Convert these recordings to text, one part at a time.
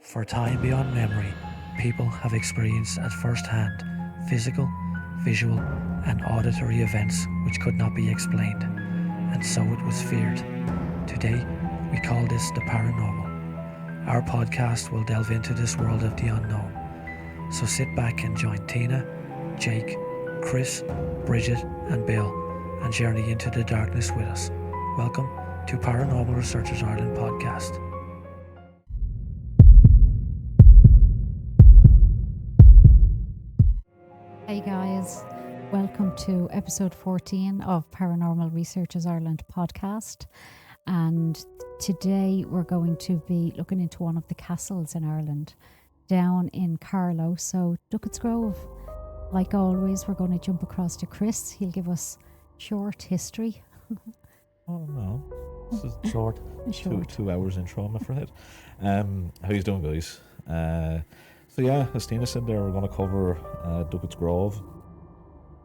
For time beyond memory, people have experienced at first hand physical, visual, and auditory events which could not be explained, and so it was feared. Today, we call this the paranormal. Our podcast will delve into this world of the unknown. So sit back and join Tina, Jake, Chris, Bridget, and Bill and journey into the darkness with us. Welcome to Paranormal Researchers Ireland podcast. Hey guys, welcome to episode 14 of Paranormal Researchers Ireland podcast. And today we're going to be looking into one of the castles in Ireland down in Carlow, so Ducketts Grove. Like always, we're going to jump across to Chris. He'll give us short history. Oh no, this is short. Short. Two hours intro, I'm afraid. How you doing, guys? So yeah, as Tina said there, we're going to cover Ducketts Grove,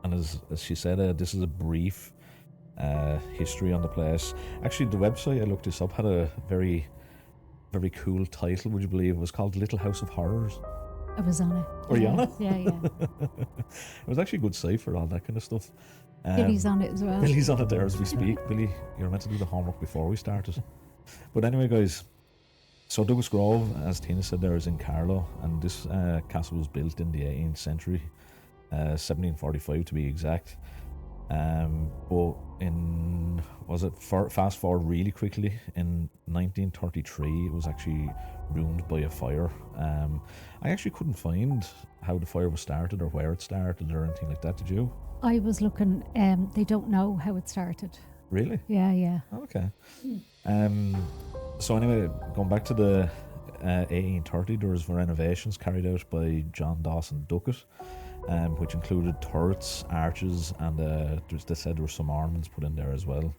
and as she said, this is a brief history on the place. Actually, the website I looked this up had a very cool title. Would you believe it was called Little House of Horrors? I was on it. Were you on it? Yeah. It was actually a good site for all that kind of stuff. Billy's on it as well. Billy's on it there as we speak. Billy, you're meant to do the homework before we started. But anyway, guys, so Ducketts Grove, as Tina said there, is in Carlow, and this castle was built in the 18th century, 1745 to be exact. But fast forward really quickly, in 1933 it was actually ruined by a fire. I actually couldn't find how the fire was started or where it started or anything like that. Did you? I was looking, they don't know how it started. Really? Yeah. Okay. So anyway, going back to the 1830, there was renovations carried out by John Dawson Duckett, which included turrets, arches, and they said there were some ornaments put in there as well.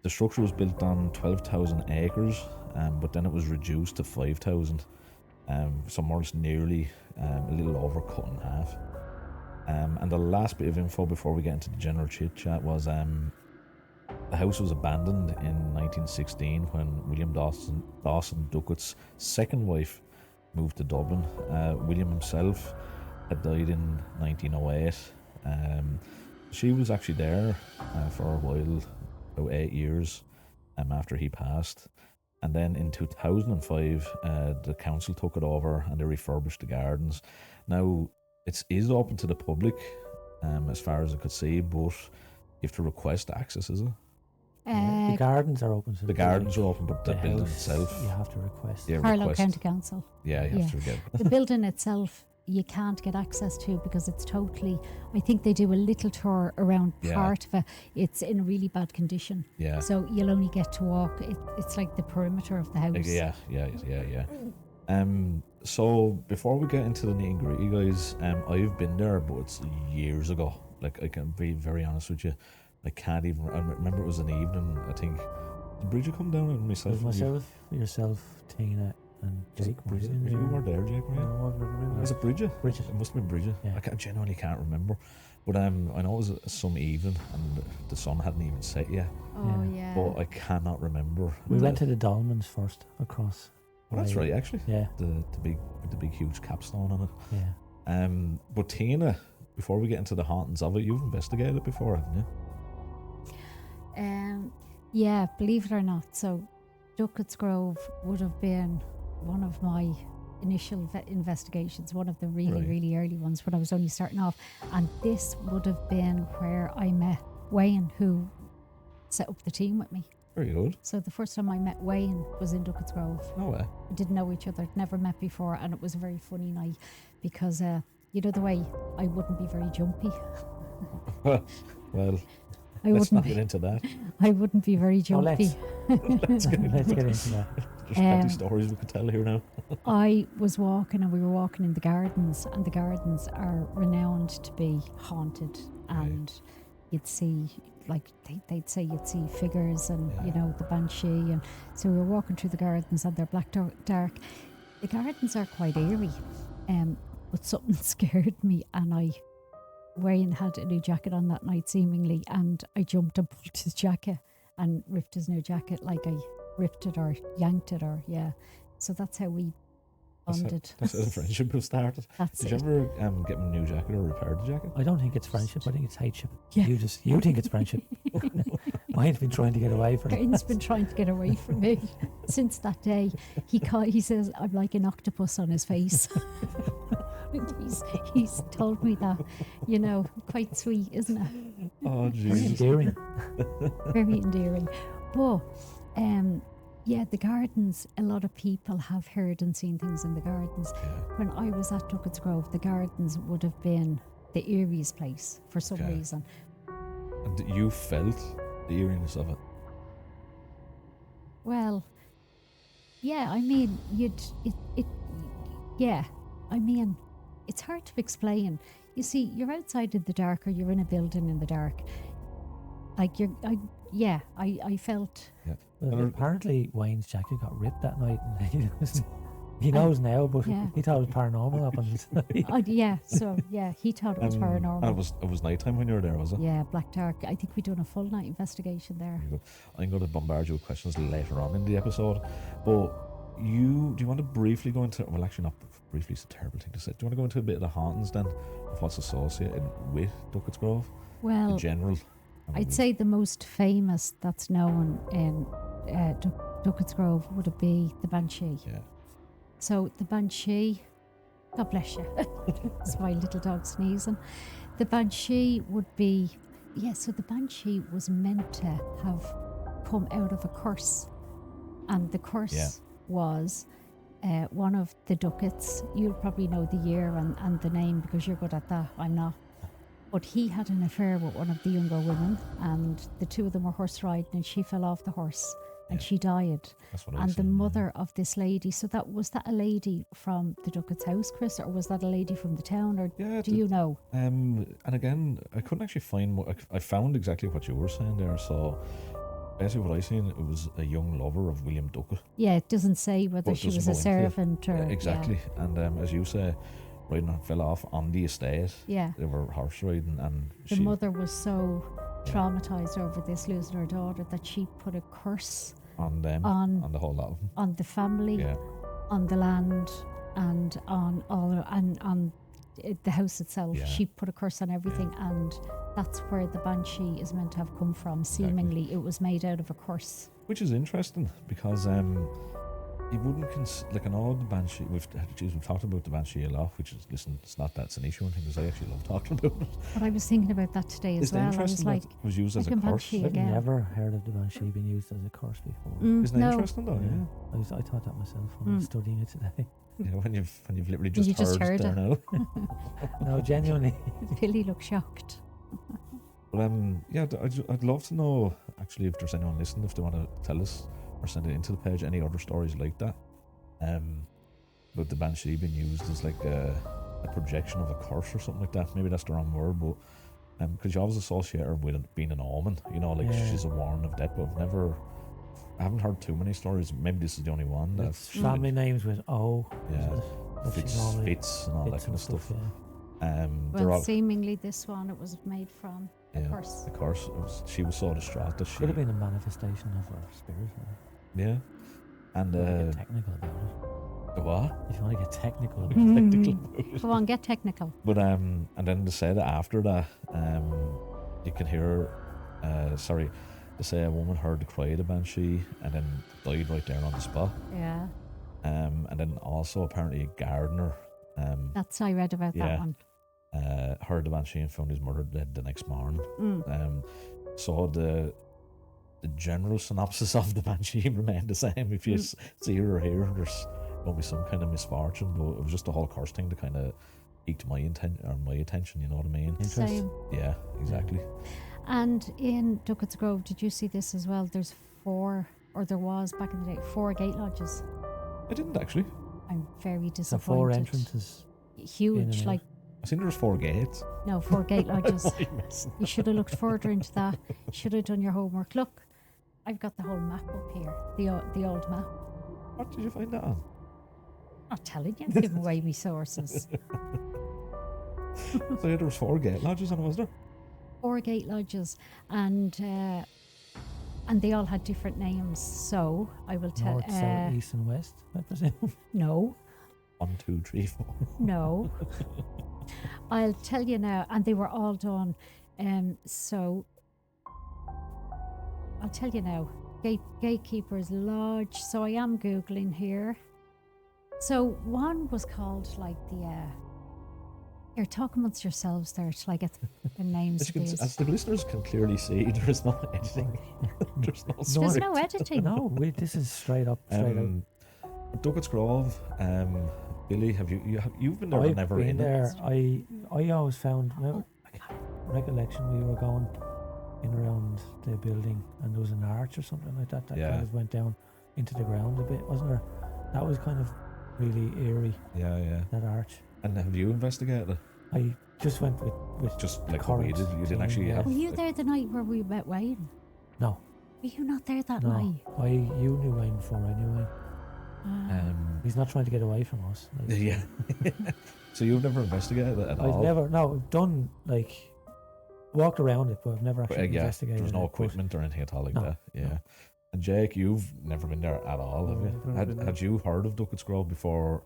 The structure was built on 12,000 acres, but then it was reduced to 5,000, so more or less nearly a little over cut in half. And the last bit of info before we get into the general chit chat was the house was abandoned in 1916 when William Dawson Duckett's second wife moved to Dublin. William himself had died in 1908. She was actually there for a while, about 8 years after he passed. And then in 2005, the council took it over and they refurbished the gardens. Now, it is open to the public, as far as I could see, but you have to request access, is it? The gardens are open. The gardens are open, but the building house, itself, you have to request. Yeah, Carlow County Council. Yeah, you have to get The building itself you can't get access to because it's totally, I think they do a little tour around part of it. It's in really bad condition. Yeah. So you'll only get to walk. It's like the perimeter of the house. Yeah. So before we get into the nitty gritty, guys, I've been there, but it's years ago. Like, I can be very honest with you, I can't even. I remember it was an evening. I think did Bridget come down with myself? Yourself, Tina, and Jake. You were there, Jake, were you? No, I remember. Was it Bridget? Bridget. It must have been Bridget. Yeah. I genuinely can't remember. But I know it was some evening and the sun hadn't even set yet. Oh, yeah. But I cannot remember. We went to the Dolmens first across. Well, that's right, actually. Yeah. The big huge capstone on it. Yeah. But Tina, before we get into the hauntings of it, you've investigated it before, haven't you? Yeah, believe it or not. So Ducketts Grove would have been one of my initial investigations, one of the really early ones when I was only starting off. And this would have been where I met Wayne, who set up the team with me. Very good. So the first time I met Wayne was in Ducketts Grove. No way. We didn't know each other, never met before, and it was a very funny night because, you know the way I wouldn't be very jumpy. Well, I let's not wouldn't get into that. I wouldn't be very jumpy. Let's get into Let's get it. into that. There's plenty stories we could tell here now. I was walking and we were walking in the gardens, and the gardens are renowned to be haunted, and you'd see, like they'd say you'd see figures and you know, the banshee, and so we were walking through the gardens and they're black dark. The gardens are quite eerie, but something scared me, and Wayne had a new jacket on that night seemingly, and I jumped and pulled his jacket and ripped his new jacket, like I ripped it or yanked it, or so that's how we bonded. That's how the friendship was started. That's Did you it. ever get him a new jacket or repair the jacket? I don't think it's friendship. I think it's hateship. Yeah. You think it's friendship. Mine's been trying to get away from it. Karen's been trying to get away from me since that day. He says I'm like an octopus on his face. he's told me that, quite sweet, isn't it? Oh, Very Jesus. endearing. Very endearing. But yeah, the gardens, a lot of people have heard and seen things in the gardens. Yeah. When I was at Ducketts Grove, the gardens would have been the eeriest place for some Okay. reason. And you felt the eeriness of it. Well, yeah, I mean, yeah, I mean, it's hard to explain. You see, you're outside in the dark or you're in a building in the dark. Like I felt, Well, And- apparently Wayne's jacket got ripped that night, and he knows now, but Yeah. he thought it was paranormal up on his he thought it was And paranormal. it was nighttime when you were there, was it? Yeah, black dark. I think we done a full night investigation there. There you go. I'm going to bombard you with questions later on in the episode, but do you want to briefly go into, well, actually not briefly, it's a terrible thing to say. Do you want to go into a bit of the hauntings then, of what's associated with Ducketts Grove Well, in general? I'd say the most famous that's known in Ducketts Grove would be the Banshee. Yeah. So the Banshee, God bless you. It's my little dog sneezing. The Banshee would be, so the Banshee was meant to have come out of a curse. And the curse was one of the Ducketts. You'll probably know the year and the name because you're good at that. I'm not. But he had an affair with one of the younger women, and the two of them were horse riding, and she fell off the horse and Yeah. she died. That's what I And was the saying, yeah. mother of this lady, so was that a lady from the Ducketts house, Chris, or was that a lady from the town, or Yeah, do you know? And again, I couldn't actually find what I found exactly what you were saying there. So basically, what I seen, it was a young lover of William Duckett. Yeah, it doesn't say whether But she doesn't was a go into it. servant or Yeah, exactly. And as you say, riding fell off on the estate. Yeah, They were horse riding, and the she mother was so traumatized over this losing her daughter that she put a curse on them, on the whole lot of them. on the family, Yeah, on the land, and on the house itself. Yeah. She put a curse on everything, and that's where the Banshee is meant to have come from. Seemingly, it was made out of a curse. which is interesting because you wouldn't like an old Banshee. We've talked about the Banshee a lot, which is it's not that's an issue. I think because I actually love talking about it. But I was thinking about that today as Isn't it well. I was interesting like, that it was used as a like a curse? Banshee I've again. never heard of the Banshee being used as a curse before. Isn't it no, interesting though? Yeah. I thought that myself when I was studying it today. Yeah, when you've literally You just just heard, heard there it. now. No, genuinely. Billy looked shocked. But yeah, I'd love to know actually if there's anyone listening, if they want to tell us or send it into the page any other stories like that. But the Banshee being used as like a projection of a curse or something like that. Maybe that's the wrong word, but because you always associate her with it being an omen, like Yeah. she's a warning of death. But I haven't heard too many stories. Maybe this is the only one. It's family names with O. Yeah. That's Fits and all that kind of stuff. Yeah. They're Well, all, seemingly this one, it was made from a yeah, curse. of course. She was so distraught that she. Could have been a manifestation of her spirit. Yeah. And If you want to get technical about it. what? If you want to get technical about it. Go on, get technical. But and then they say that after that, you can hear, they say a woman heard the cry of the Banshee and then died right there on the spot. Yeah, And then also apparently a gardener, I read about Yeah. that one. heard the Banshee and found his mother dead the next morning. So the general synopsis of the Banshee remained the same. If you see her or hear her, there's going to be some kind of misfortune. But it was just a whole curse thing that kind of piqued my attention. You know what I mean? Interest. Same. Yeah, exactly. And in Ducketts Grove, did you see this as well? There was back in the day, 4 gate lodges. I didn't actually. I'm very So disappointed. 4 entrances. in Huge, and like, I seen there was 4 gates. no, 4 gate lodges. You should have looked further into that. Should have done your homework. Look, I've got the whole map up here, the old map. What did you find that on? Not telling you, I'm giving away my sources. So yeah, there was 4 gate lodges on it, was there? 4 gate lodges, and they all had different names. So I will tell. North, south, east, and west, I presume. No, 1, 2, 3, 4. No. I'll tell you now, and they were all done. So I'll tell you now. Gatekeepers Lodge. So I am Googling here. So one was called like the. You're talking amongst yourselves there to like get the names As, of you can, these. as the listeners can clearly see, there is no editing. There's no There's script. no editing. No, this is straight up. Ducketts Grove. Billy, you've been there? I've Never been in there. it. I always found recollection we were going in around the building and there was an arch or something like that Yeah. kind of went down into the ground a bit, wasn't there? That was kind of really eerie. Yeah. That arch. And have you investigated it? I just went with Just like what we current did. You didn't actually team, yeah. have. Were you there the night where we met Wayne? No. Were you not there that No, night? you knew Wayne before I knew Wayne. He's not trying to get away from us. Like, Yeah. So you've never investigated it at all? I've done like walked around it, but I've never actually investigated. There's no it, but equipment or anything at all like No, that. Yeah. no. And Jake, you've never been there at all, have No, you? I've never been Had you heard of Ducketts Grove before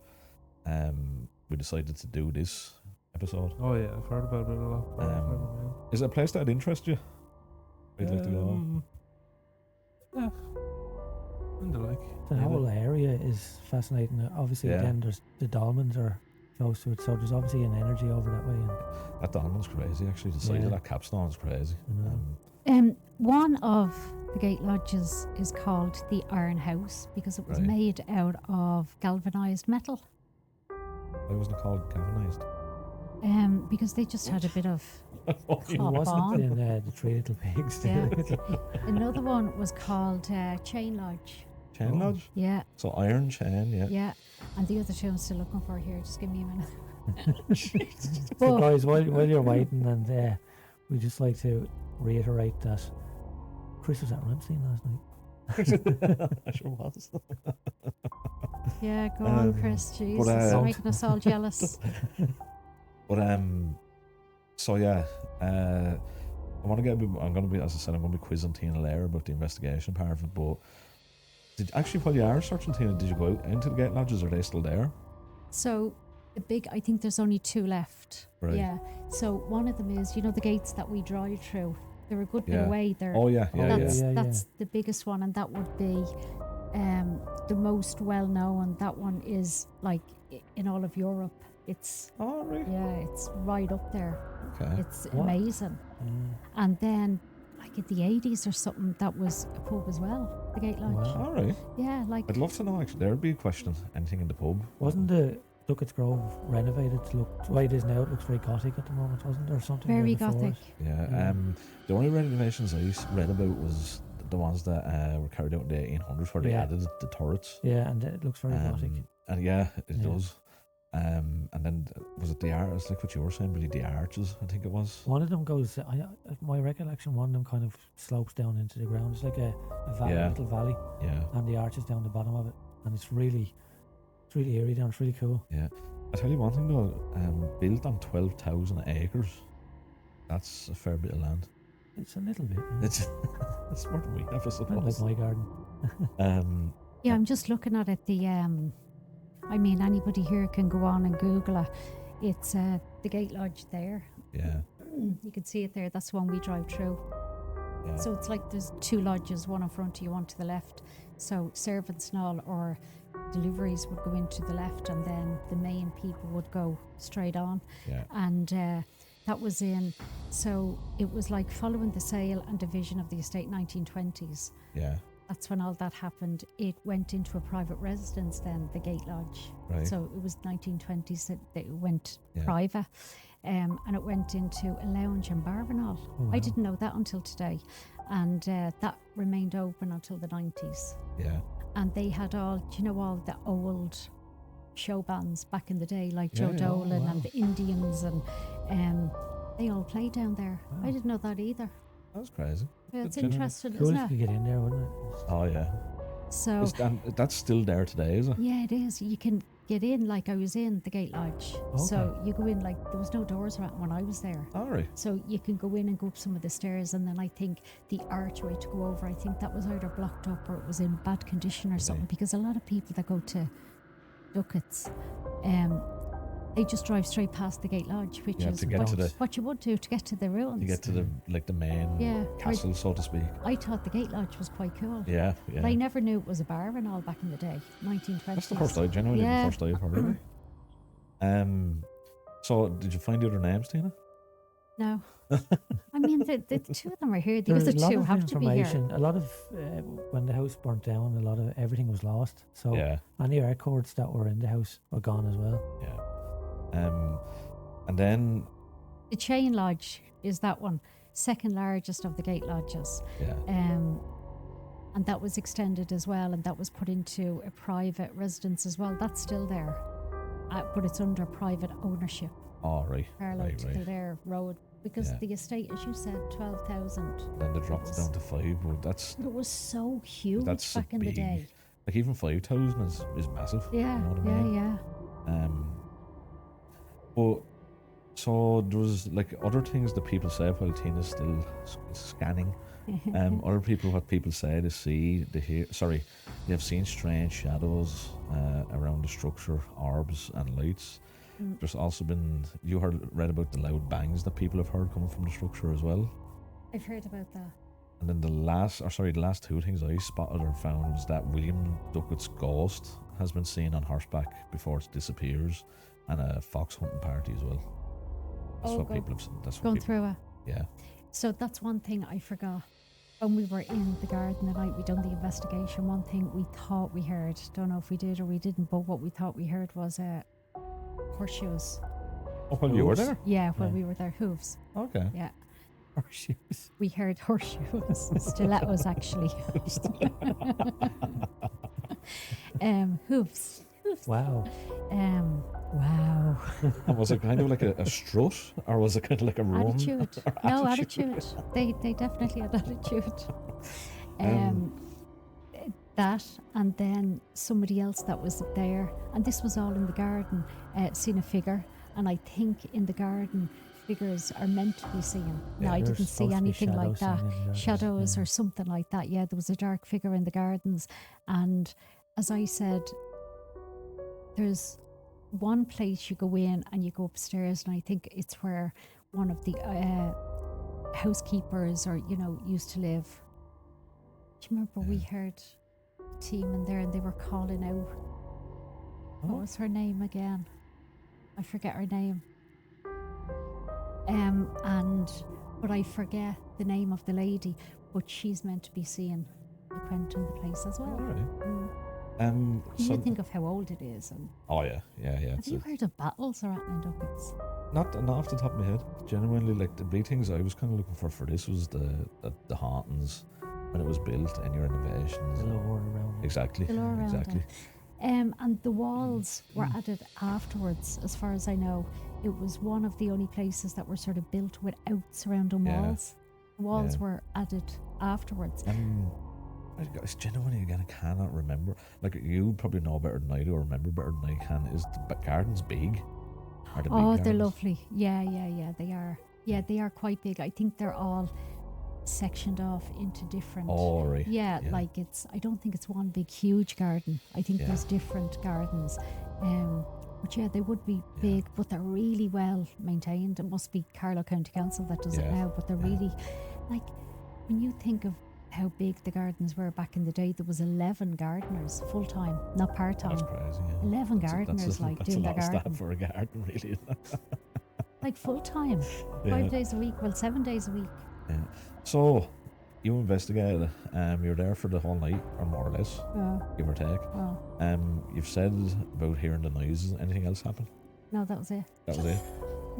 we decided to do this episode? Oh yeah, I've heard about it a lot. but I've never been. Is it a place that'd interest you? Where you'd like to go? Yeah. And the like. The Yeah, whole area is fascinating. Obviously, Yeah. then there's the dolmens are close to it, so there's obviously an energy over that way. And, That Dolman's crazy, actually. The size Yeah. of that capstone's crazy. you know, One of the gate lodges is called the Iron House because it was Right. made out of galvanized metal. Why wasn't it called galvanized? Because they just had a bit of it Hop wasn't on. in the Three Little Pigs. Yeah. Another one was called Chain Lodge. Chain lodge? Yeah, So iron chain, yeah. yeah. And the other two I'm still looking for here. Just give me a minute. So But guys, while you're waiting, and we just like to reiterate that Chris was at Ramsey last night. I sure was. yeah, go on, Um, Chris. Jesus, making us all jealous. But so yeah, I want to get a bit. I'm gonna be, as I said, I'm gonna be quizzing Tina later about the investigation part of it. But while you are searching, Tina, did you go out into the gate lodges? Are they still there? So I think there's only two left. Right. Yeah. So one of them is, the gates that we drive through. They're a good bit Yeah. away. They're Oh yeah, yeah, that's yeah. that's the biggest one, and that would be the most well known. That one is like in all of Europe. It's Oh right. it's right up there. Okay. It's What? amazing. And then like in the 80s or something, that was a pub as well, the Gate Lodge. Wow. All right. Yeah, like I'd love to know. Actually, there'd be a question. Anything in the pub? Wasn't the Ducketts Grove renovated to look the way it is now? It looks very gothic at the moment, wasn't there? Something there very before gothic. it? Yeah. Yeah. The only renovations I read about was the ones that were carried out in the 1800s, where they Yeah. added the turrets. Yeah, and it looks very gothic. And yeah, it Yeah. does. And then was it the arch? It's like what you were saying, Billy. The arches, I think it was. One of them goes. My recollection, one of them kind of slopes down into the ground. It's like a valley, Yeah. little valley, Yeah. and the arch is down the bottom of it, and it's really eerie down. It's really cool. Yeah. I tell you one thing though, built on 12,000 acres. That's a fair bit of land. It's a little bit. Yeah. It's it's more than we have, I Kind of suppose. like my garden. Yeah, I'm just looking at it. I mean, anybody here can go on and Google it. It's the Gate Lodge there. Yeah. You can see it there. That's the one we drive through. Yeah. So it's like there's two lodges, one in front of you, one to the left. So servants and all, or deliveries would go into the left, and then the main people would go straight on. Yeah. And that was so it was like following the sale and division of the estate 1920s. Yeah. That's when all that happened. It went into a private residence then, the Gate Lodge. Right. So it was 1920s that it went Yeah. private. And it went into a lounge and bar and all. Oh, wow. I didn't know that until today. And that remained open until the 90s. Yeah. And they had all the old show bands back in the day, like Yeah, Joe yeah. Dolan Oh, wow. and the Indians, and they all played down there. Wow. I didn't know that either. That was crazy. Yeah, it's Good to know. interesting, Cool isn't if it? you could get in there, wouldn't it? Oh yeah. So That's still there today, is it? yeah, it is. You can get in. Like I was in the Gate Lodge, so Okay. you go in. Like there was no doors around when I was there. All right. So you can go in and go up some of the stairs, and then I think the archway to go over, I think that was either blocked up or it was in bad condition or something, because a lot of people that go to Ducketts they just drive straight past the Gate Lodge, which Yeah, is to get to the- what you would do to get to the ruins. You get to the main Yeah, castle, so to speak. I thought the Gate Lodge was quite cool. Yeah, But I yeah. never knew it was a bar and all back in the day, 1920s. That's the first I genuinely Yeah. the first I've heard of it. So did you find the other names, Tina? No. I mean, the two of them are here. The There's other a lot two of have to be here. information. A lot of when the house burnt down, a lot of everything was lost. So Yeah, any records that were in the house were gone as well. yeah. And then The Chain Lodge is that one, second largest of the Gate Lodges. yeah, And that was extended as well, and that was put into a private residence as well. That's still there, but it's under private ownership. oh right, Parallel right, to right. Kildare Road, because Yeah. the estate, as you said, 12,000. Then they dropped it down to 5. But that's It was so huge That's back in the big. day. like even 5,000 is massive. Yeah, you know what I mean? yeah. But so there was like other things that people say while Tina's still scanning. Other people, what people say they see, they hear. Sorry, they have seen strange shadows around the structure, orbs and lights. There's also been read about the loud bangs that people have heard coming from the structure as well. I've heard about that. And then the last two things I spotted or found was that William Duckett's ghost has been seen on horseback before it disappears, and a fox hunting party as well. That's what people have seen. That's what Going people, through it. yeah. So that's one thing I forgot. When we were in the garden the night we done the investigation, one thing we thought we heard, don't know if we did or we didn't, but what we thought we heard was horseshoes. Oh, well, you were Hooves. there. Yeah, while Yeah. we were there, hooves. Okay. Yeah, Horseshoes. we heard horseshoes. Stilettos, actually. Hooves. Wow. Wow. And was it kind of like a strut, or was it kind of like a run? Attitude. Or No, attitude. They definitely had attitude. That, and then somebody else that was there, and this was all in the garden, seen a figure, and I think in the garden figures are meant to be seen. Now, I There's didn't see supposed to be anything like shadows that. seen in the gardens, Shadows yeah. or something like that. Yeah, there was a dark figure in the gardens, and as I said, there's one place you go in and you go upstairs, and I think it's where one of the housekeepers or used to live. Do you remember we heard a team in there and they were calling out? What was her name again? I forget her name. But I forget the name of the lady, but she's meant to be seen. I went in the place as well. All right. Mm. So, You think of how old it is, and oh yeah. have It's you heard of battles or anything in Ducketts? not off the top of my head. Genuinely, like the big things I was kind of looking for this was the hauntings when it was built and your innovations. The lore around it. Exactly. The lore around Exactly. it. And the walls were added afterwards, as far as I know. It was one of the only places that were sort of built without surrounding Yeah. walls. The walls Yeah. were added afterwards. I genuinely again I cannot remember. Like you probably know better than I do, or remember better than I can. Is the gardens big? Are they big Oh, they're gardens? lovely. Yeah, they are. Yeah, they are quite big. I think they're all sectioned off into different. Oh right. Yeah, like I don't think it's one big huge garden. I think Yeah. there's different gardens. But yeah, they would be big, but they're really well maintained. It must be Carlow County Council that does it Yeah. now, but they're really, like, when you think of how big the gardens were back in the day, there was 11 gardeners full time, not part time. That's crazy. Yeah. 11 That's gardeners like that's doing a their lot of garden, staff for a garden, really. Isn't it? like full time, Yeah. 5 days a week. Well, 7 days a week. Yeah. So you investigated. You're there for the whole night, or more or less, give or take. Well, You've said about hearing the noises. Anything else happen? no, that was it. That was it.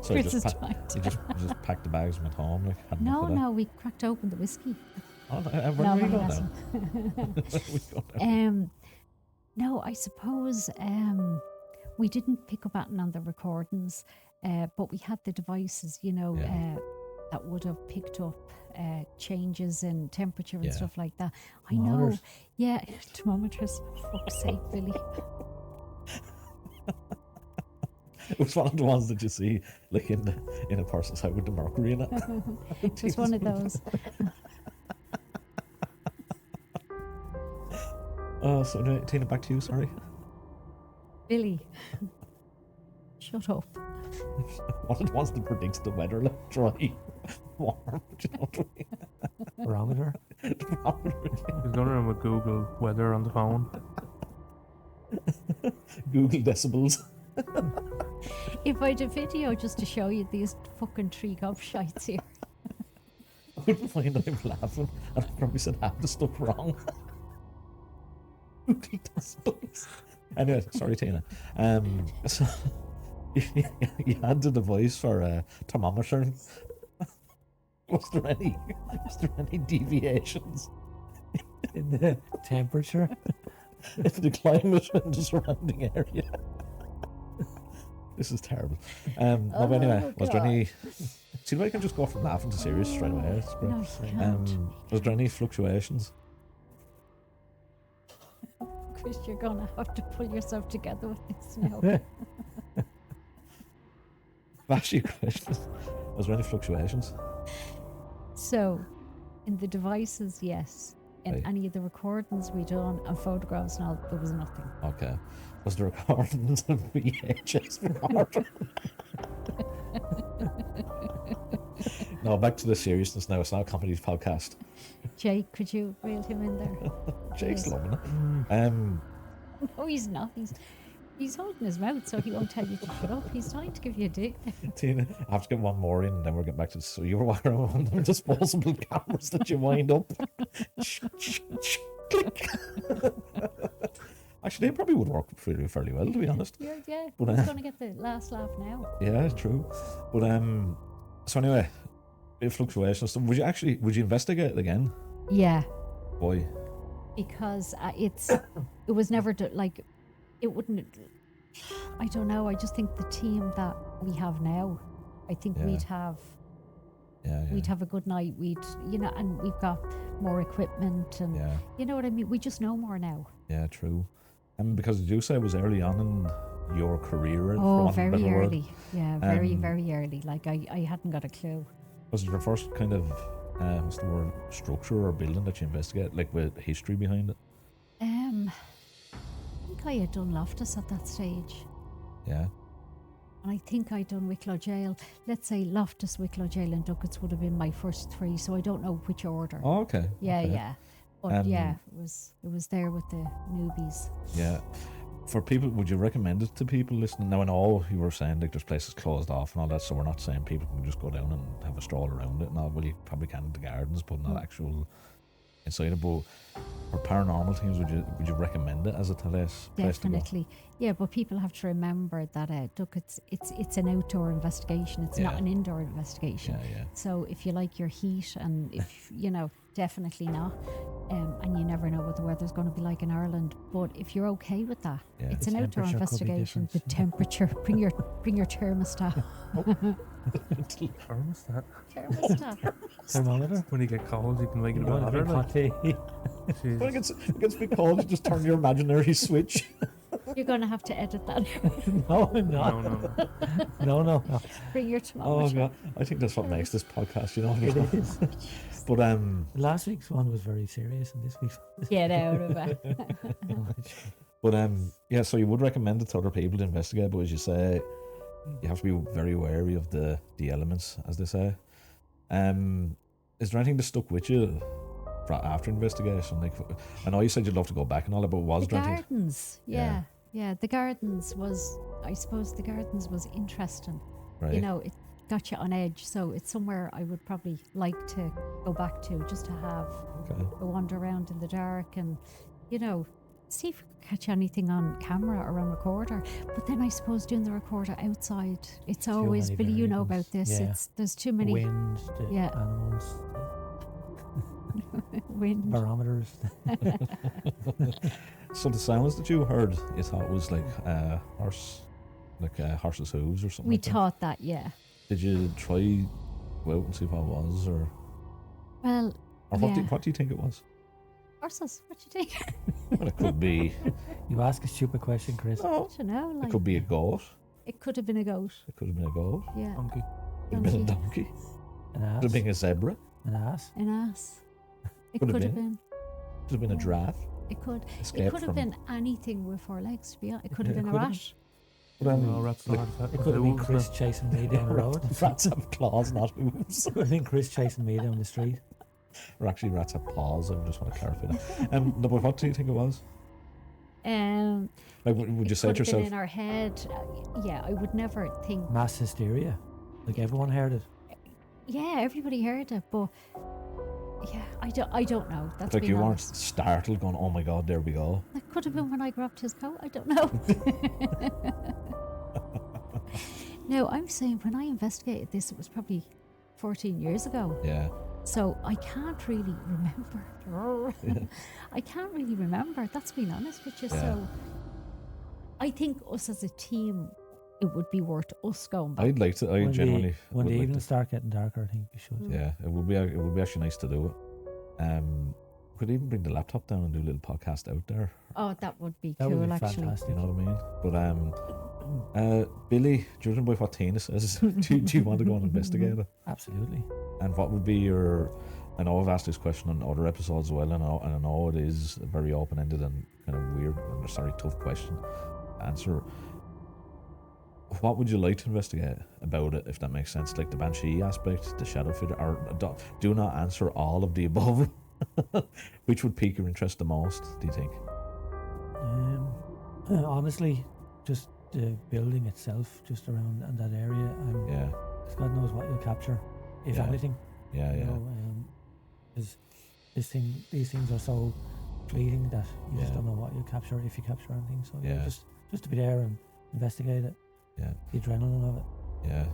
So you Chris's just, time. you just packed the bags and went home. Like, had enough No, of that? no, we cracked open the whiskey. Oh, no, where No, were you I'm going messing. now? Where we going now? No, I suppose we didn't pick up anything on the recordings, but we had the devices, Yeah. that would have picked up changes in temperature and Yeah. stuff like that. I know. Thermometers. Yeah, thermometers. For fuck's sake, Billy. It was one of the ones that you see, like in a person's house with the mercury in it. It was one of those. Oh, so no, Tina, back to you. Sorry. Billy. Shut up. What it wants to predict the weather, like dry, warm. Do you know what I mean? Barometer. He's going around with Google weather on the phone. Google decibels. If I had a video just to show you these fucking tree gobshites here. I wouldn't mind I'm laughing, and I probably said half the stuff wrong. Google decibels. Anyway, sorry, Tina. So you had the device for thermometer. Was there any deviations In the temperature. in the climate in the surrounding area? This is terrible. No, but anyway, was there any? See, I can just go from laughing to serious straight away. It's great. No, you can't. Was there any fluctuations? Chris, you're gonna have to pull yourself together with this now. Actually, question. Was there any fluctuations? So, in the devices, yes. In Right. any of the recordings we done and photographs and all, there was nothing. Okay. Was the recordings of VHS recorder? No, back to the seriousness now. It's not a comedy podcast. Jake, could you reel him in there? Jake's Yes. loving it. No, he's not. He's holding his mouth so he won't tell you to shut up. He's trying to give you a dig. Tina, I have to get one more in and then we'll get back to this. So you were walking around with one of them disposable cameras that you wind up. Click. Actually, they probably would work fairly well, to be honest. Yeah, But, he's going to get the last laugh now. Yeah, true. But so anyway, bit of fluctuations. So would you investigate it again? Yeah, Boy. because it was never like, it wouldn't, I don't know. I just think the team that we have now, I think Yeah. we'd have a good night. And we've got more equipment and Yeah, you know what I mean? We just know more now. yeah, true. Because did you say it was early on in your career? for Oh, want of a very better word? early. Yeah, very, Um, very early. Like I hadn't got a clue. Was it your first kind of what's the word, structure or building that you investigate, like with history behind it? I think I had done Loftus at that stage. Yeah. And I think I'd done Wicklow Jail. Let's say Loftus, Wicklow Jail and Ducketts would have been my first three, so I don't know which order. Oh, okay. Yeah, okay. yeah. But yeah, it was there with the newbies. Yeah. For people, would you recommend it to people listening? Now, I know you were saying like there's places closed off and all that, so we're not saying people can just go down and have a stroll around it and all. Well, you probably can in the gardens, but not actual inside it. But for paranormal things, would you recommend it as a place to go? Definitely. Yeah, but people have to remember that Ducketts, it's an outdoor investigation. It's not Yeah. an indoor investigation. Yeah, yeah. So if you like your heat and if, definitely not. And you never know what the weather's going to be like in Ireland. But if you're okay with that, Yeah. it's The an outdoor temperature could be investigation. The different. temperature, bring your thermostat. Thermostat. Thermostat. Thermometer. When you get cold, you can make it a You bit want a hotter. big hot tea? Jesus. When it gets a bit cold, you just turn your imaginary switch. You're going to have to edit that out. No, I'm No, not. no, no. No. Bring your Oh thermometer. god, I think that's what makes this podcast. You know. It is. But Last week's one was very serious, and this week's. Get out of it. yeah. So you would recommend it to other people to investigate, but as you say, you have to be very wary of the elements, as they say. Is there anything that stuck with you after investigation? Like, I know you said you'd love to go back and all that, but was The there anything? gardens. Yeah. The gardens was, I suppose the gardens was interesting. Right. It got you on edge. So it's somewhere I would probably like to go back to just to have Okay. a wander around in the dark and, see if we could catch anything on camera or on recorder. But then I suppose doing the recorder outside, it's always, many Billy, you know about variables. this. Yeah. There's too many Wind, the Yeah. animals, wind. barometers. So the sounds that you heard, you thought was like horse's hooves or something. We like that? taught that, yeah. Did you try go out and see what it was, or Well, what yeah. what do you think it was? Horses, what do you think? Well, it could be. You ask a stupid question, Chris. Oh, I don't know. it Like, could be a goat. it could have been a goat. It could have been a goat. Yeah. Donkey. It could have been a donkey. An It ass. could have been a zebra. An ass. An ass. It Could have could have been. been. It could have been a giraffe. It could. Escaped It could have from. been anything with four legs. To be honest, it could have Yeah, it been a could have rat. But, No, rats don't have It could have been hooves, Chris chasing me down the road. rats have claws, not hooves. It could have been Chris chasing me down the street. Or actually, rats have paws. I just want to clarify that. No, but what do you think it was? Like, would you It say could to have been yourself? in our head. Yeah, I would never think. Mass hysteria. Like everyone heard it. Yeah, everybody heard it, but yeah, I don't know. That's Like being you weren't honest. startled, going, "Oh my God, there we go." That could have been when I grabbed his coat. I don't know. No, I'm saying when I investigated this, it was probably 14 years ago. Yeah, So I can't really remember. I can't really remember. That's being honest with you. Yeah. So I think us as a team, it would be worth us going back. I'd like to. I When genuinely when would the like evenings to. start getting darker, I think we should. Yeah, it would be. It would be actually nice to do it. We could even bring the laptop down and do a little podcast out there. Oh, that would be That cool, would be actually. fantastic. You know what I mean? But Billy, judging by what Tina says, do you want to go and investigate it? Absolutely. And what would be your? I know I've asked this question on other episodes as well, and I know it is a very open-ended and kind of weird, or sorry, tough question to answer. What would you like to investigate about it, if that makes sense? Like the Banshee aspect, the shadow figure, or do not answer all of the above. Which would pique your interest the most, do you think? Honestly, just the building itself, just around in that area, Yeah, God knows what you'll capture, if Yeah. anything. yeah, You yeah. know, these things are so fleeting that you just Yeah. don't know what you'll capture if you capture anything. So Yeah. just to be there and investigate it, Yeah, the adrenaline of it. yeah.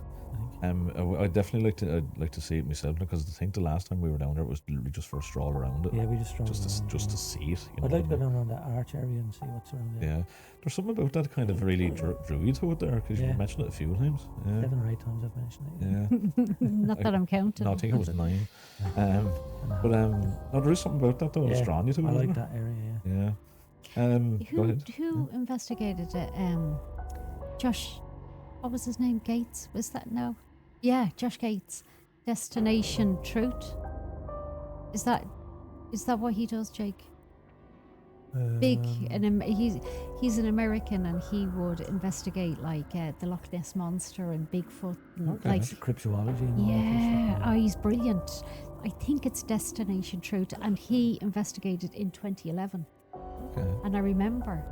I think. I'd definitely like to see it myself, because I think the last time we were down there it was literally just for a stroll around it, Yeah, we just strolled just around, to yeah. see it. You know I'd like what to I go mean? down around that arch area and see what's around there. Yeah, there's something about that kind of really druid to it there, because Yeah. you mentioned it a few times. Yeah, 7 or 8 times I've mentioned it. yeah. Not that I'm counting. No, I think it was 9. And, But no, there is something about that though. It's Yeah, drawn you to it. I isn't like it? that area, yeah. Yeah. Go ahead. Who investigated it? Josh, what was his name? Gates? Was that no? Yeah, Josh Gates. Destination Truth. Is that what he does, Jake? Big, Um, he's an American, and he would investigate like the Loch Ness monster and Bigfoot, and Okay. like cryptozoology and all that yeah. kind of Oh, he's brilliant. I think it's Destination Truth, and he investigated in 2011. Okay. And I remember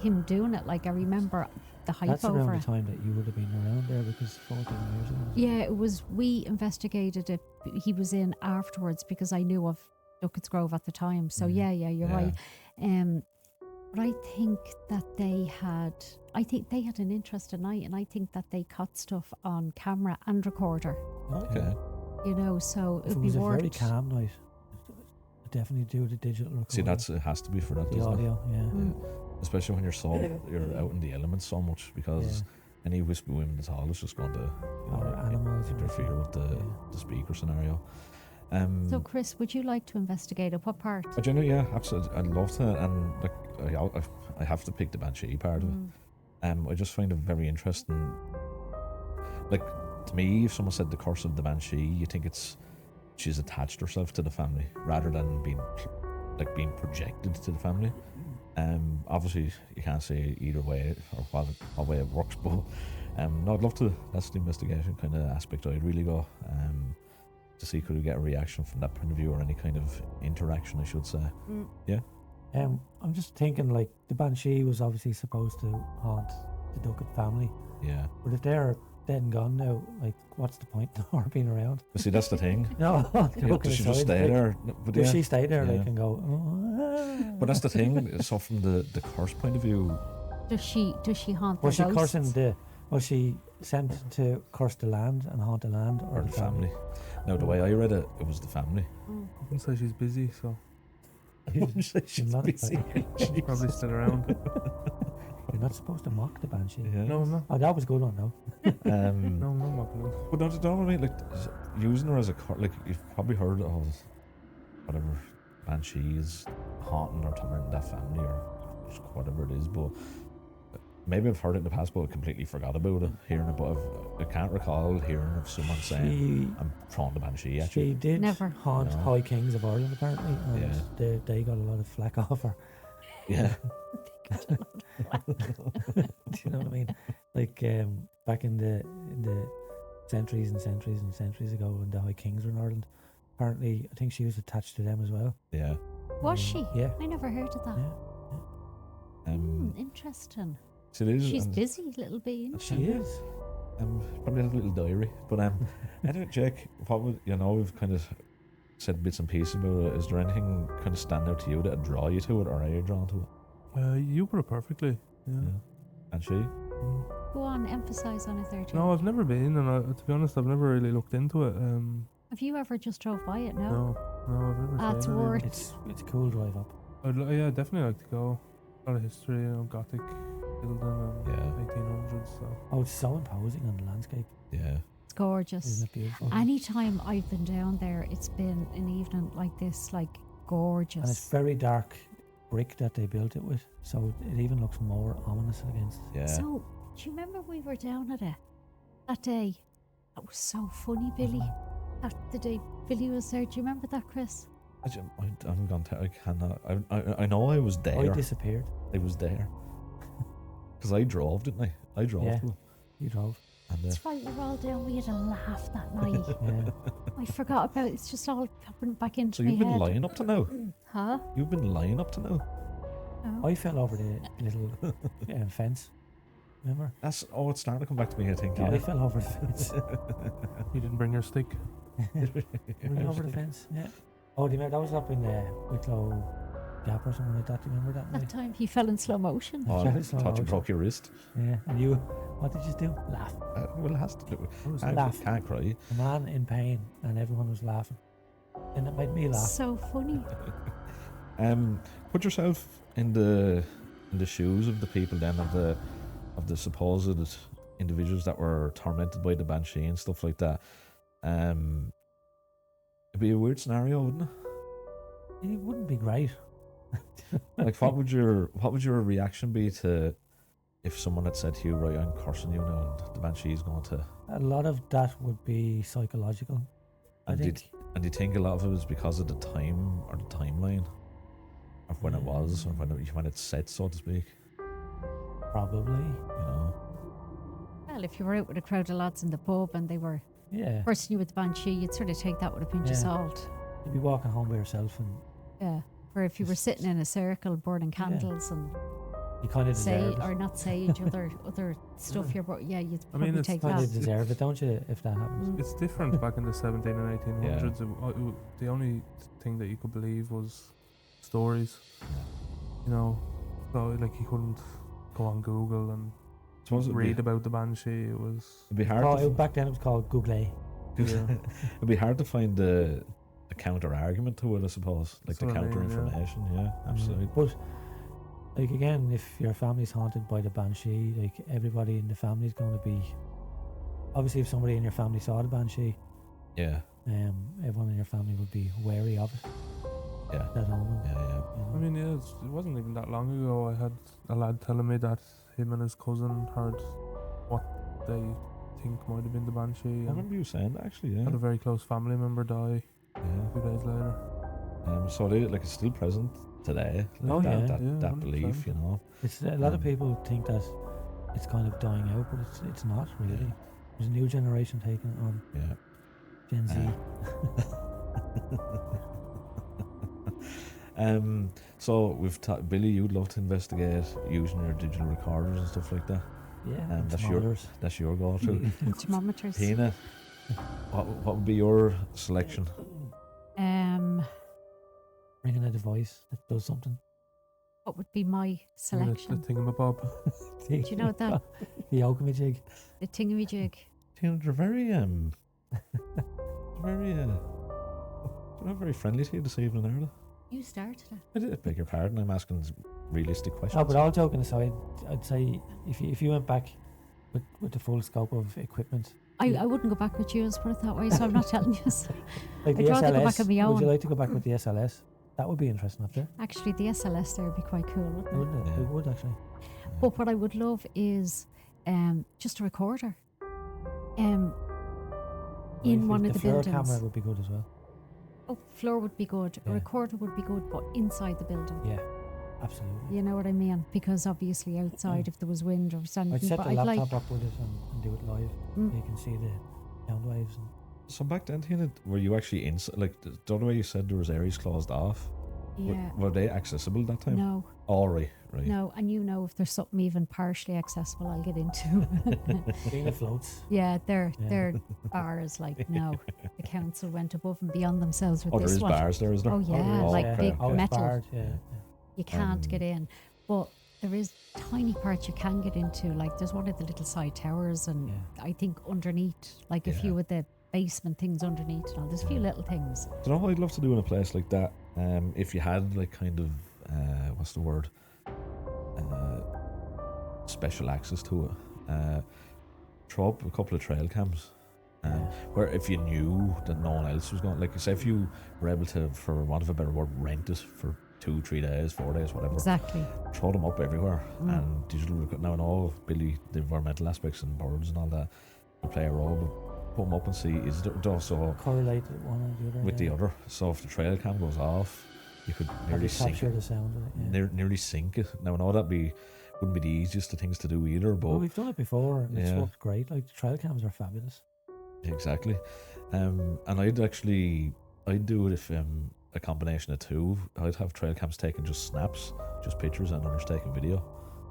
him doing it. Like I remember the hype That's over around it. the time that you would have been around there, because 14 years ago. Yeah, it was. We investigated it. He was in afterwards because I knew of Ducketts Grove at the time. So yeah, you're Yeah. right. But I think that they had. I think they had an interesting night, and I think that they caught stuff on camera and recorder. Okay. You know, so If it'd it be was a worth. very calm night, I'd definitely do the digital recording. See, it has to be for that, the doesn't it? audio, yeah. Mm. Especially when you're out in the elements so much, because any wispy wind at all is just going to Or animals or interfere with the speaker scenario. So, Chris, would you like to investigate it? What part? I genuinely, yeah, absolutely. I'd love to, and like I have to pick the Banshee part of it. I just find it very interesting. Like, to me, if someone said the curse of the Banshee, you think she's attached herself to the family rather than being projected to the family. Obviously you can't say either way or what way it works, but no, I'd love to. That's the investigation kind of aspect I'd really go to see, could we get a reaction from that point of view, or any kind of interaction, I should say. Yeah. I'm just thinking, like, the Banshee was obviously supposed to haunt the Duckett family, Yeah. but if they're dead and gone now, like, what's the point of her being around? But see, that's the thing. No, Yeah, joking does she just aside, stay like, there? No, but Does yeah. she stay there, Yeah. like, and go? Oh, But that's the thing. So from the curse point of view, Does she haunt was the she ghosts? cursing was she sent to curse the land and haunt the land, or the family. Now, the way I read it, it was the family. I wouldn't say she's busy, so She's not busy. she's probably still around. You're not supposed to mock the Banshee. Yeah. No, I'm not. Oh, that was a good one, no. No, I'm not mocking her. But don't you know what I mean? Like, using her as a like, you've probably heard of whatever Banshee is haunting or tormenting that family, or just whatever it is. But maybe I've heard it in the past, but I completely forgot about it. Hearing it, but I can't recall hearing of someone saying, "I'm throwing the Banshee at you." She did Never. haunt No. High Kings of Ireland, apparently, and Yeah. they got a lot of flack off her. Yeah. catch a load of flack. Do you know what I mean? Like back in the centuries and centuries and centuries ago when the High Kings were in Ireland, apparently I think she was attached to them as well. Yeah. Was she? Yeah. I never heard of that. Yeah. Interesting. So it is, She's and busy, little bee. isn't She she? is. probably has a little diary. But anyway, Jake, what would we've kind of said bits and pieces about it. Is there anything kind of stand out to you that would draw you to it, or are you drawn to it? You put it perfectly. Yeah. And she? Go on, emphasise on it there, Jim. No, I've never been, and to be honest, I've never really looked into it. Have you ever just drove by it? No. No, I've never Ah, it's seen it. worth. It's a cool drive up. Yeah, definitely like to go. A lot of history, Gothic building and Yeah. 1800s. So Oh, it's so imposing on the landscape. Yeah. It's gorgeous. Isn't it beautiful? Anytime I've been down there, it's been an evening like this, like gorgeous. And it's very dark brick that they built it with, so it even looks more ominous against. Yeah. So, do you remember we were down at it that day? That was so funny, Billy. The day Billy was there. Do you remember that, Chris? I'm gone. I cannot. I know I was there. I disappeared. I was there. Because I drove, didn't I? I drove. Yeah. to it. You drove. And, That's right, we were all down. We had a laugh that night. Yeah. I forgot about it. It's just all popping back into so my you've been head. lying up to now. Huh? You've been lying up to now. Oh. I fell over the little fence. Remember? It's starting to come back to me. I think. Yeah, I Yeah. fell over the fence. you didn't bring your stick. Were you over the fence? Yeah. Oh, do you remember that was up in Wicklow Gap or something like that? Do you remember that That night? time he fell in slow motion. Oh, Yeah, I it's not thought you out. broke your wrist. Yeah. And you, what did you do? Laugh. Well, it has to do. What Laugh. Can't cry. A man in pain, and everyone was laughing, and it made me laugh. So funny. Put yourself in the shoes of the people then of the supposed individuals that were tormented by the banshee and stuff like that. It'd be a weird scenario, wouldn't it? It wouldn't be great. Like, what would your reaction be to if someone had said to you, right, I'm cursing you now, and the banshee's going to? A lot of that would be psychological. I And think. do you think a lot of it was because of the time or the timeline of when it was, or when it's set, so to speak? Probably. You know. Well, if you were out with a crowd of lads in the pub and they were Yeah. cursing you with the banshee, you'd sort of take that with a pinch of Yeah. salt. You'd be walking home by yourself, and Yeah. Or if you were Just- sitting in a circle burning candles and you kind of say deserve it. or not sage other stuff you'd I probably mean, it's take Kind that. of deserve it, don't you? If that happens. Mm. It's different back in the 17 and 1800s. The only thing that you could believe was stories. You know, so like you couldn't go on Google and Suppose it'd read be, about the banshee. It was it'd be hard. Oh, back then it was called Google. It'd be hard to find the counter argument to it, I suppose. Like That's the what I counter mean, yeah. information. Yeah, absolutely. But like again, if your family's haunted by the banshee, like everybody in the family is going to be. Obviously, if somebody in your family saw the banshee, Yeah, everyone in your family would be wary of it. yeah, That omen. yeah, yeah. you know. I mean, yeah, it wasn't even that long ago. I had a lad telling me that him and his cousin heard what they think might have been the banshee. I And remember you saying that actually. Yeah, had a very close family member die a yeah. few days later. So it's still present today. Like Oh, that, yeah. that, Yeah, that 100%. belief, you know. It's a lot of Um, people think that it's kind of dying out, but it's not really. Yeah. There's a new generation taking it on. Yeah. Gen Z. So Billy, you'd love to investigate using your digital recorders and stuff like that. Yeah. that's thermometers. That's your go-to. Thermometers. Tina, what would be your selection? Bringing a device that does something. What would be my The selection? thingamabob. Do you know that The alchemy the thingamajig? Tina, they're very very they're not very friendly to you this evening, are they? You started it. I beg your pardon. I'm asking realistic questions. No, but all joking aside, I'd say if you went back with the full scope of equipment, I wouldn't go back with you, let's put it that way, so I'm not telling you. like I'd the rather go back SLS, on my would you own. like to go back with the SLS? That would be interesting up there, Actually, the SLS there would be quite cool, wouldn't it? wouldn't it? Yeah. It would actually. But what I would love is just a recorder. In one of the floor buildings. camera would be good as well. Oh, floor would be good. A Yeah. recorder would be good, but inside the building. Yeah. Absolutely. You know what I mean? Because obviously outside, if there was wind or something, I'd set but the I'd laptop like, up with it and do it live. You can see the sound waves. And So back then, Tina, were you actually inside? Like the other way you said there was areas closed off. yeah, Were they accessible that time? no, All right, right. no, and if there's something even partially accessible, I'll get into. seeing the floats. Yeah, Yeah. they're bars. Like, no, the council went above and beyond themselves with Oh, there this is one. bars there, is there? Oh yeah, there is, like okay, big okay. Oh, it's metal. barred, yeah. You can't get in, but there is tiny parts you can get into. Like there's one of the little side towers, and I think underneath, like a Yeah. few of the basement things underneath, and all. There's a few little things. Do you know what I'd love to do in a place like that? If you had like kind of what's the word? Special access to it. Throw up a couple of trail cams. Where if you knew that no one else was going, like say if you were able to, for want of a better word, rent it for 2, 3 days, 4 days, whatever. Exactly. Throw them up everywhere and digital record. Now I know Billy, the environmental aspects and birds and all that, will play a role, but put them up and see is there also Correlate one or the other. with the other. So if the trail cam goes off, you could nearly Probably sink capture it. the sound of it. Yeah. Nearly sink it. Now I know wouldn't be the easiest of things to do either, but Well, we've done it before and it's Yeah. worked great. Like the trail cams are fabulous. exactly. And I'd do it if a combination of two. I'd have trail cams taking just snaps, just pictures, and others taking video.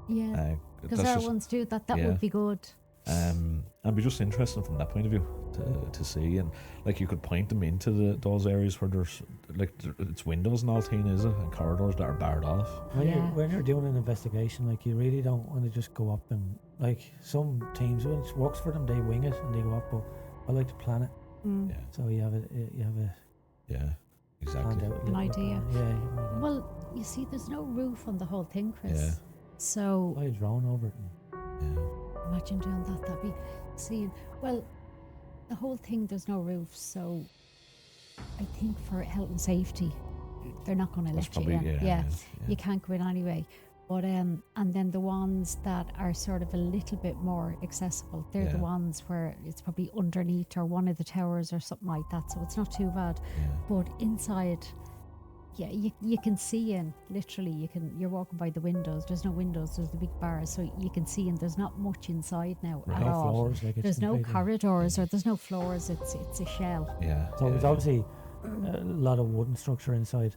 Yeah, because that's our just- ones do that. That yeah. would be good. and be just interesting from that point of view to see, and like you could point them into those areas where there's like it's windows and all thing, is it, and corridors that are barred off. When you're doing an investigation, like you really don't want to just go up and like some teams when it works for them, they wing it and they go up. But I like to plan it, Mm. Yeah, so you have a yeah, planned exactly. out An little idea. plan. Yeah, you have an idea. Well, you see, there's no roof on the whole thing, Chris. Yeah. So Fly a drone over it. And Yeah, imagine doing that. That'd be seeing. Well, the whole thing, there's no roof, so I think for health and safety, they're not going to that's let you probably in. yeah. You can't go in anyway. But and then the ones that are sort of a little bit more accessible, they're the Yeah. ones where it's probably underneath or one of the towers or something like that. So it's not too bad. Yeah. But inside, yeah, you can see in. Literally, you're walking by the windows. There's no windows. There's the big bars, so you can see in. There's not much inside now Right. at no all. floors. Like it's There's no completely- corridors or there's no floors. It's a shell. Yeah. So yeah, there's obviously a lot of wooden structure inside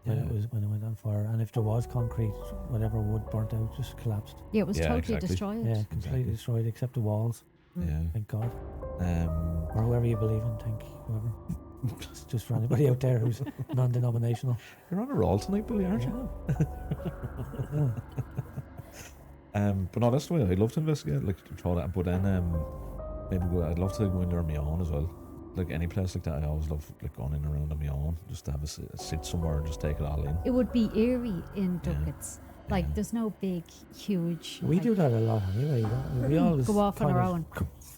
when Yeah. it went on fire. And if there was concrete, whatever wood burnt out, just collapsed. Yeah, it was Yeah, totally exactly. destroyed. Yeah, completely Exactly. destroyed except the walls. Yeah. Thank God. Um, Or whoever you believe in, thank whoever. just for anybody out there who's non-denominational. you're on a roll tonight, Billy, aren't you? But no, that's the way I'd love to investigate, like to try that. But then maybe I'd love to go in there on my own as well. Like any place like that, I always love like going in around on my own, just to have a sit somewhere and just take it all in. It would be eerie in Yeah. Ducketts. Like, Yeah. there's no big, huge. We like, do that a lot anyway. Don't we? We always go off on kind our of own.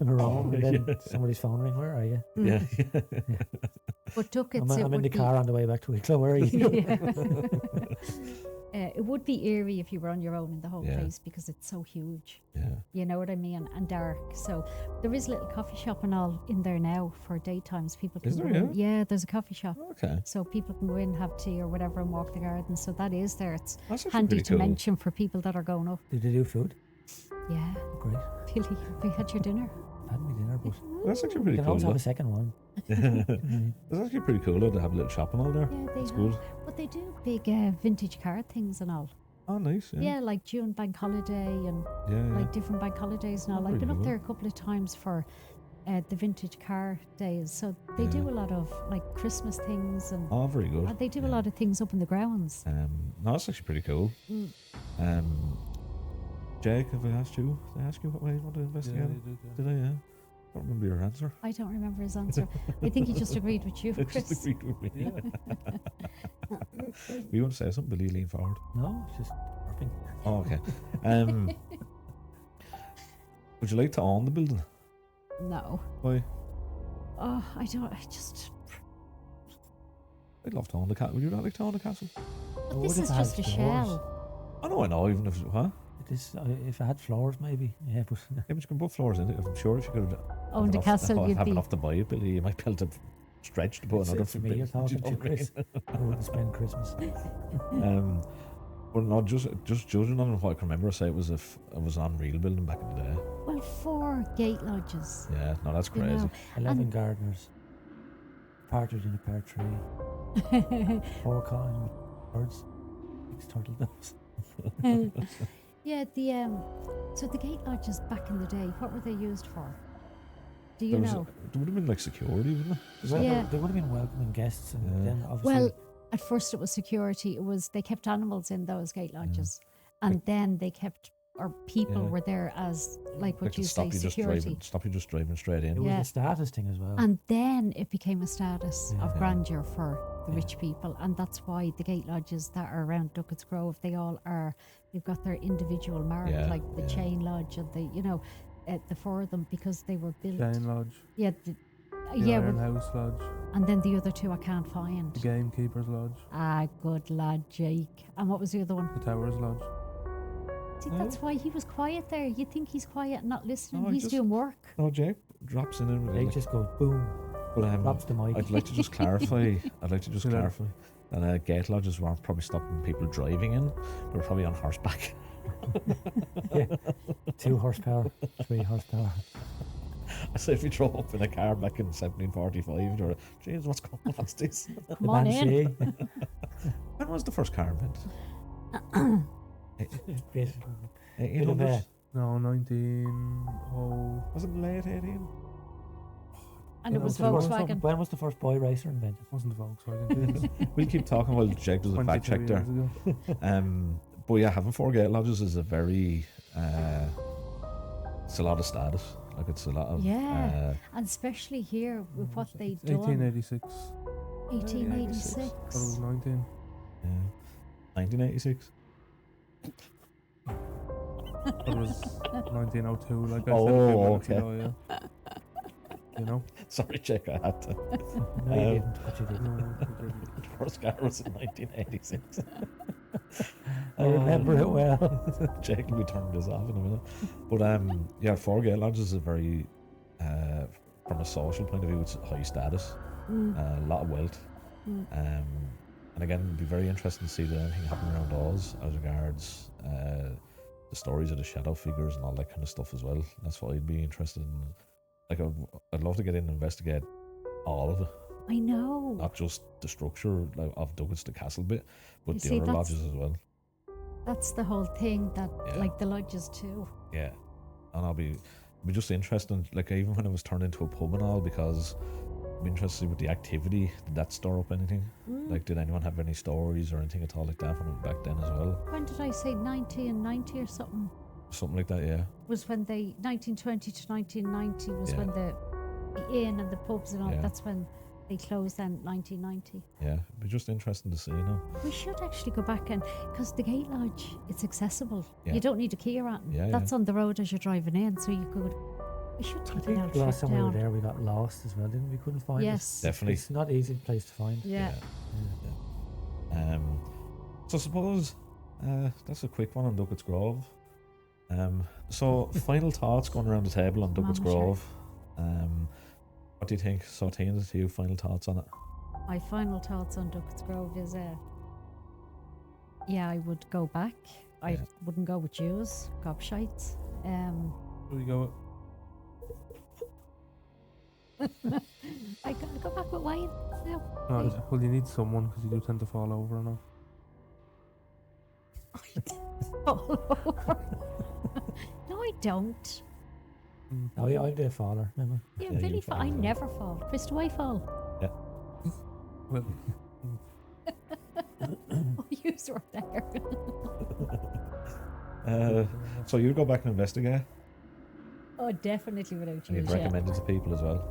On our own, and then somebody's phone ring. Where are you? Yeah. But Ducketts, I'm it in would the be, car on the way back to Wicklow. Where are you? It would be eerie if you were on your own in the whole Yeah. place because it's so huge. Yeah. You know what I mean? And dark. So there is a little coffee shop and all in there now for daytimes. People can Is go there, in. Yeah, there's a coffee shop. Okay. So people can go in, have tea or whatever and walk the garden. So that is there. It's That's actually handy pretty to cool. mention for people that are going up. Did they do food? Yeah. Great. Billy, we had your dinner. I had my dinner, but That's actually you pretty can cool. always have though. a second one. It's actually pretty cool though, to have a little shopping all there. Yeah, they That's have. good. But they do big vintage car things and all. Oh, nice. Yeah. Yeah, like June bank holiday and Yeah. like different bank holidays and all. I've Very been up good. there a couple of times for the vintage car days. So they do Yeah. a lot of like Christmas things and Oh, very good. they do a Yeah. lot of things up in the grounds. No, that's actually pretty cool. Mm. Jake, have I asked you? Did I ask you what way you want to Yeah, investigate? they did, yeah. Did I? Yeah. I don't remember your answer. I don't remember his answer. I think he just agreed with you, I Chris. just agreed with me. You want to say something, Billy? Lean forward. No, it's just burping. Oh, okay. Would you like to own the building? No. Why? Oh, I don't. I just. I'd love to own the castle. Would you not like to own the castle? But What this if is it had just a floors? shell. I know, even if huh? It is, if I had floors, maybe. Yeah, but Yeah, but you can put floors in it. I'm sure if you could Own the castle, you'd have be. enough to buy it, Billy, you might be able to stretch to put another it's me you're do you talking know to, what I mean? Chris. I wouldn't spend Christmas. Well, no, just judging on what I can remember, say it was it was on Real Building back in the day. Well, 4 gate lodges. Yeah, no, that's You crazy. know. 11 gardeners. Partridge in a pear tree. 4 cotton birds. 6 turtle doves. Yeah, so the gate lodges back in the day, what were they used for? Do you There know? would have been like security, wouldn't it? Well, Yeah. they would have been welcoming guests, and Yeah. then obviously. Well, at first it was security. It was they kept animals in those gate lodges, and then they kept or people Yeah. were there as like what They you could say security. stop you just driving straight in. it was Yeah. a status thing as well. And then it became a status of Yeah. grandeur for the Yeah. rich people, and that's why the gate lodges that are around Ducketts Grove, they all are. They've got their individual mark, Yeah, like the yeah. Chain Lodge and the 4 of them because they were built. Jane Lodge, Yeah, the yeah, Iron well, House Lodge, and then the other 2 I can't find. the Gamekeeper's Lodge, Ah, good lad, Jake. And what was the other one? the Towers Lodge. See, that's why he was quiet there. You think he's quiet, not listening. No, He's just- doing work. No, Jake drops in with They it. just go boom, But drops the mic. I'd like to just clarify. Yeah. Clarify that gate lodges weren't probably stopping people driving in. They were probably on horseback. Yeah. 2 horsepower, 3 horsepower. I say if you drove up in a car back in 1745, you're like, "Jeez, what's going on? What's this?" Come The on in. Banshee. When was the first car invented? Basically. 1800s? No, 19. Oh, Was it late 18? And it When was the first- Volkswagen. When was the first boy racer invented? wasn't the Volkswagen. We'll keep talking while Jake does a fact 22 check there. years ago. But yeah, having 4 gate lodges is a very, it's a lot of status. Like it's a lot of, Yeah. And especially here with what they done. 1886. 1886. I thought it was 19. 1986. It was 1902, like I Oh, said a few minutes okay. ago, yeah. You know? Sorry, Jake, I had to. No, you Um, didn't, but you did. No, I didn't. First car was in 1986. I remember it well. Jake will be turning this off in a minute. But yeah, 4 gate lodges is a very, from a social point of view, it's high status, a lot of wealth. And again, it'd be very interesting to see that anything happening around those as regards the stories of the shadow figures and all that kind of stuff as well. That's what I'd be interested in. Like, I'd love to get in and investigate all of it, I know. not just the structure like, of Ducketts, the castle bit, but You the see, other that's- lodges as well. That's the whole thing that, Yeah. like the lodges too. Yeah, and it'd be just interesting. Like even when it was turned into a pub and all, because I'd be interested to see with the activity. Did that stir up anything? Like, did anyone have any stories or anything at all like that from back then as well? When did I say 1990 or something? Something like that, yeah. Was when they 1920 to 1990 was Yeah. when the inn and the pubs and all. Yeah. That's when they closed. Then 1990. Yeah, it'd be just interesting to see, you know. We should actually go back and because the gate lodge, it's accessible. Yeah. You don't need a key or anything. Yeah, That's on the road as you're driving in, so you could. We should I take an think old the last trip time we were down. there, we got lost as well, didn't we? Couldn't find it. Yes. Definitely. It's not easy place to find. Yeah. So I suppose that's a quick one on Ducketts Grove. So final thoughts going around the table on Ducketts Mama, sure. Grove. What do you think? So Tina, to you, final thoughts on it? My final thoughts on Ducketts Grove is, yeah, I would go back. I Yeah. wouldn't go with Jews, gobshites. Here we go. I gotta go back with Wayne now. No, well, you need someone because you do tend to fall over now. All over. No, I don't. Oh, yeah, I'm the faller, remember? Yeah, Yeah, Billy you fall. fall, I yeah. never fall. Chris, do I fall? Well, Oh, you were there. So you'd go back and investigate, Oh, definitely without and you. you'd recommend it to people as well.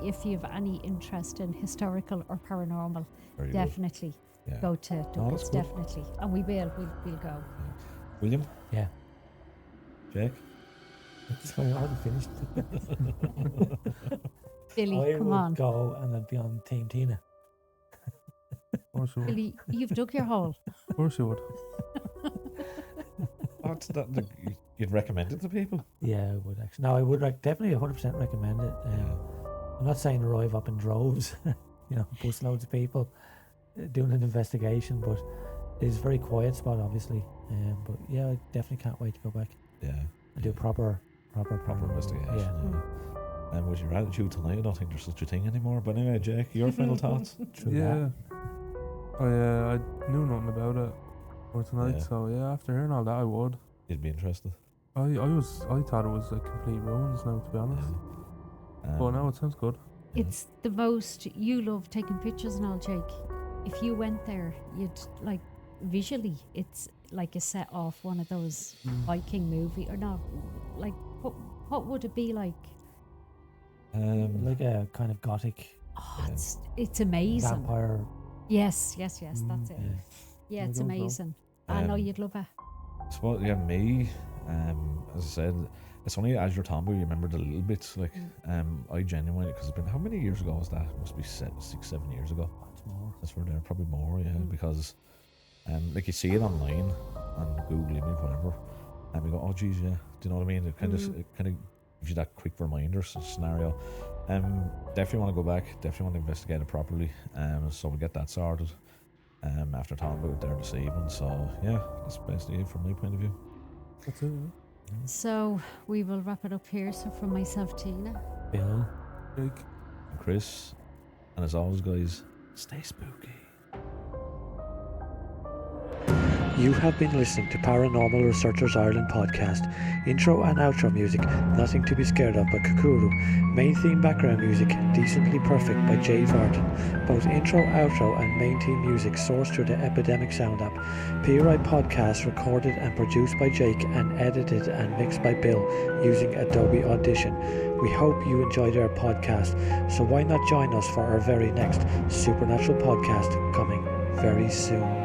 If you have any interest in historical or paranormal, Very good. definitely Yeah. go to that's Ducketts. good. Definitely, and we'll go. William, Yeah. Jake. Sorry, I hadn't finished. Billy, I come would on. go and I'd be on Team Tina. of course you would. Billy, you've dug your hole. Of course you would. You'd recommend it to people? Yeah, I would actually. No, I would definitely 100% recommend it. I'm not saying arrive up in droves, you know, bus loads of people doing an investigation, but It's a very quiet spot, obviously. But yeah, I definitely can't wait to go back Yeah. and do proper investigation. Yeah. And with your attitude tonight, I don't think there's such a thing anymore. But anyway, Jake, your final thoughts? True Yeah. I knew nothing about it for tonight, Yeah. so yeah, after hearing all that, I would. You'd be interested. I thought it was like complete ruins now, to be honest. But now it sounds good. It's the most, you love taking pictures and all, Jake. If you went there, you'd like, visually, it's like a set off one of those Viking movie, or not, like, what would it be like? like a kind of gothic Oh, it's amazing. vampire. Yes, that's it. Yeah, it's There we go. amazing. I know Um, you'd love it. So yeah, me, as I said, it's only as you're talking about, you remembered a little bit. Like, I genuinely, because it's been, how many years ago was that? It must be 6-7 years ago. It's more. That's where they're probably more, yeah. Because, like you see it online on Google Image, whatever, and we go, oh geez, yeah. Do you know what I mean? It kind of gives you that quick reminder scenario. Definitely want to go back. Definitely want to investigate it properly. So we get that sorted. After talking about it there this evening. So yeah, that's basically it from my point of view. That's it. So we will wrap it up here. So from myself, Tina. Bill. Jake. And Chris, and as always, guys, stay spooky. You have been listening to Paranormal Researchers Ireland podcast. Intro and outro music, Nothing to be Scared of by Kakuru. Main theme background music, Decently Perfect by Jay Varden. Both intro, outro and main theme music sourced through the Epidemic Sound app. PRI podcast recorded and produced by Jake and edited and mixed by Bill using Adobe Audition. We hope you enjoyed our podcast, so why not join us for our very next supernatural podcast coming very soon.